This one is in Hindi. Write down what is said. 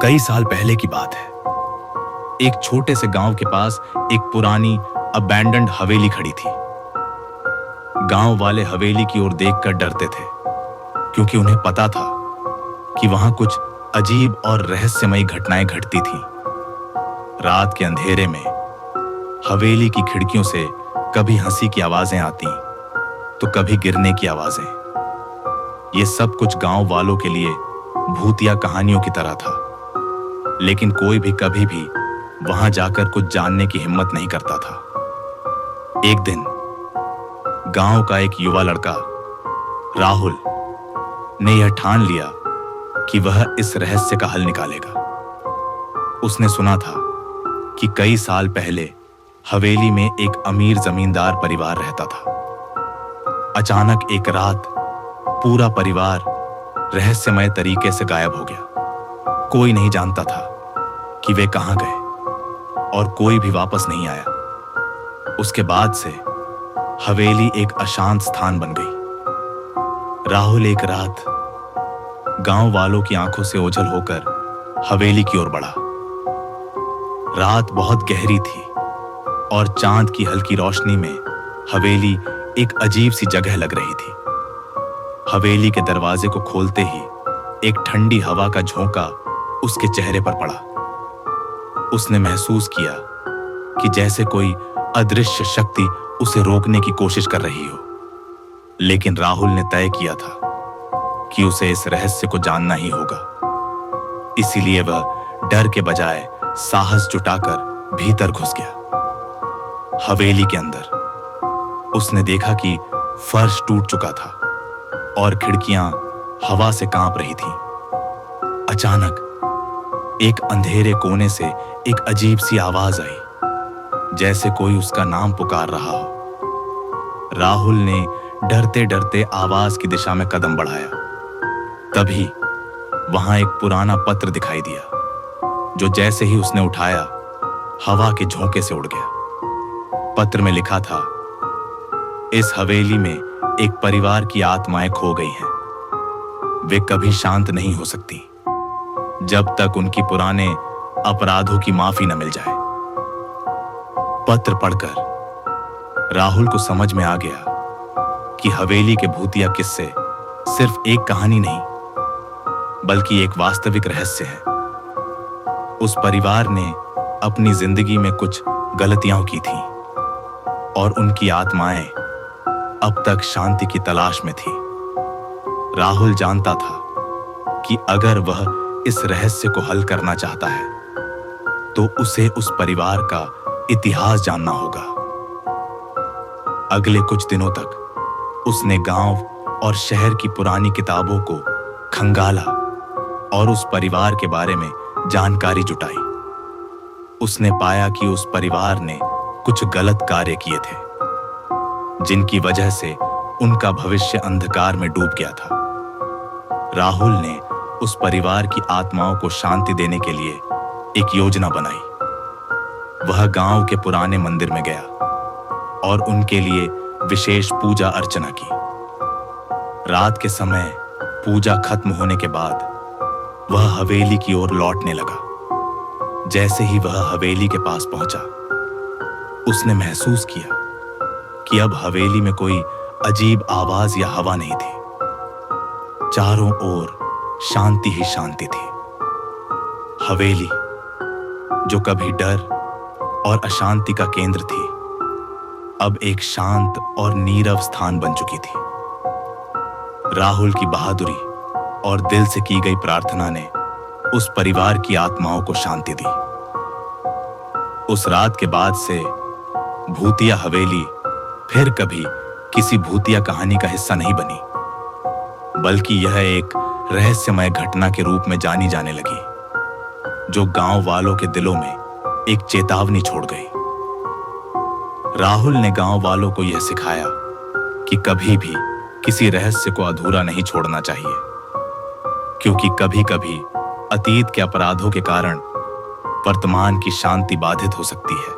कई साल पहले की बात है। एक छोटे से गांव के पास एक पुरानी अबैंडन्ड हवेली खड़ी थी। गांव वाले हवेली की ओर देखकर डरते थे, क्योंकि उन्हें पता था कि वहां कुछ अजीब और रहस्यमयी घटनाएं घटती थीं। रात के अंधेरे में हवेली की खिड़कियों से कभी हंसी की आवाजें आती, तो कभी गिरने की आवाजें। ये सब कुछ गांव वालों के लिए भूतिया कहानियों की तरह था, लेकिन कोई भी कभी भी वहां जाकर कुछ जानने की हिम्मत नहीं करता था। एक दिन गांव का एक युवा लड़का राहुल ने यह ठान लिया कि वह इस रहस्य का हल निकालेगा। उसने सुना था कि कई साल पहले हवेली में एक अमीर जमींदार परिवार रहता था। अचानक एक रात पूरा परिवार रहस्यमय तरीके से गायब हो गया। कोई नहीं जानता था कि वे कहां गए, और कोई भी वापस नहीं आया। उसके बाद से हवेली एक अशांत स्थान बन गई। राहुल एक रात गांव वालों की आंखों से ओझल होकर हवेली की ओर बढ़ा। रात बहुत गहरी थी और चांद की हल्की रोशनी में हवेली एक अजीब सी जगह लग रही थी। हवेली के दरवाजे को खोलते ही एक ठंडी हवा का झोंका उसके चेहरे पर पड़ा। उसने महसूस किया कि जैसे कोई अदृश्य शक्ति उसे रोकने की कोशिश कर रही हो। लेकिन राहुल ने तय किया था कि उसे इस रहस्य को जानना ही होगा। इसीलिए वह डर के बजाय साहस जुटाकर भीतर घुस गया। हवेली के अंदर उसने देखा कि फर्श टूट चुका था और खिड़कियां हवा से कांप रही थीं। अचानक एक अंधेरे कोने से एक अजीब सी आवाज आई, जैसे कोई उसका नाम पुकार रहा हो। राहुल ने डरते डरते आवाज की दिशा में कदम बढ़ाया। तभी वहां एक पुराना पत्र दिखाई दिया, जो जैसे ही उसने उठाया हवा के झोंके से उड़ गया। पत्र में लिखा था, इस हवेली में एक परिवार की आत्माएं खो गई हैं। वे कभी शांत नहीं हो सकती जब तक उनकी पुराने अपराधों की माफी न मिल जाए। पत्र पढ़कर राहुल को समझ में आ गया कि हवेली के भूतिया किस्से सिर्फ एक कहानी नहीं, बल्कि एक वास्तविक रहस्य है। उस परिवार ने अपनी जिंदगी में कुछ गलतियां की थीं और उनकी आत्माएं अब तक शांति की तलाश में थी। राहुल जानता था कि अगर वह इस रहस्य को हल करना चाहता है, तो उसे उस परिवार का इतिहास जानना होगा। अगले कुछ दिनों तक उसने गांव और शहर की पुरानी किताबों को खंगाला और उस परिवार के बारे में जानकारी जुटाई। उसने पाया कि उस परिवार ने कुछ गलत कार्य किए थे, जिनकी वजह से उनका भविष्य अंधकार में डूब गया था। राहुल ने उस परिवार की आत्माओं को शांति देने के लिए एक योजना बनाई। वह गांव के पुराने मंदिर में गया और उनके लिए विशेष पूजा अर्चना की। रात के समय पूजा खत्म होने के बाद वह हवेली की ओर लौटने लगा। जैसे ही वह हवेली के पास पहुंचा, उसने महसूस किया कि अब हवेली में कोई अजीब आवाज या हवा नहीं थी। चारों ओर शांति ही शांति थी। हवेली, जो कभी डर और अशांति का केंद्र थी, अब एक शांत और नीरव स्थान बन चुकी थी। राहुल की बहादुरी और दिल से की गई प्रार्थना ने उस परिवार की आत्माओं को शांति दी। उस रात के बाद से भूतिया हवेली फिर कभी किसी भूतिया कहानी का हिस्सा नहीं बनी, बल्कि यह एक रहस्यमय घटना के रूप में जानी जाने लगी, जो गांव वालों के दिलों में एक चेतावनी छोड़ गई। राहुल ने गांव वालों को यह सिखाया कि कभी भी किसी रहस्य को अधूरा नहीं छोड़ना चाहिए, क्योंकि कभी-कभी अतीत के अपराधों के कारण वर्तमान की शांति बाधित हो सकती है।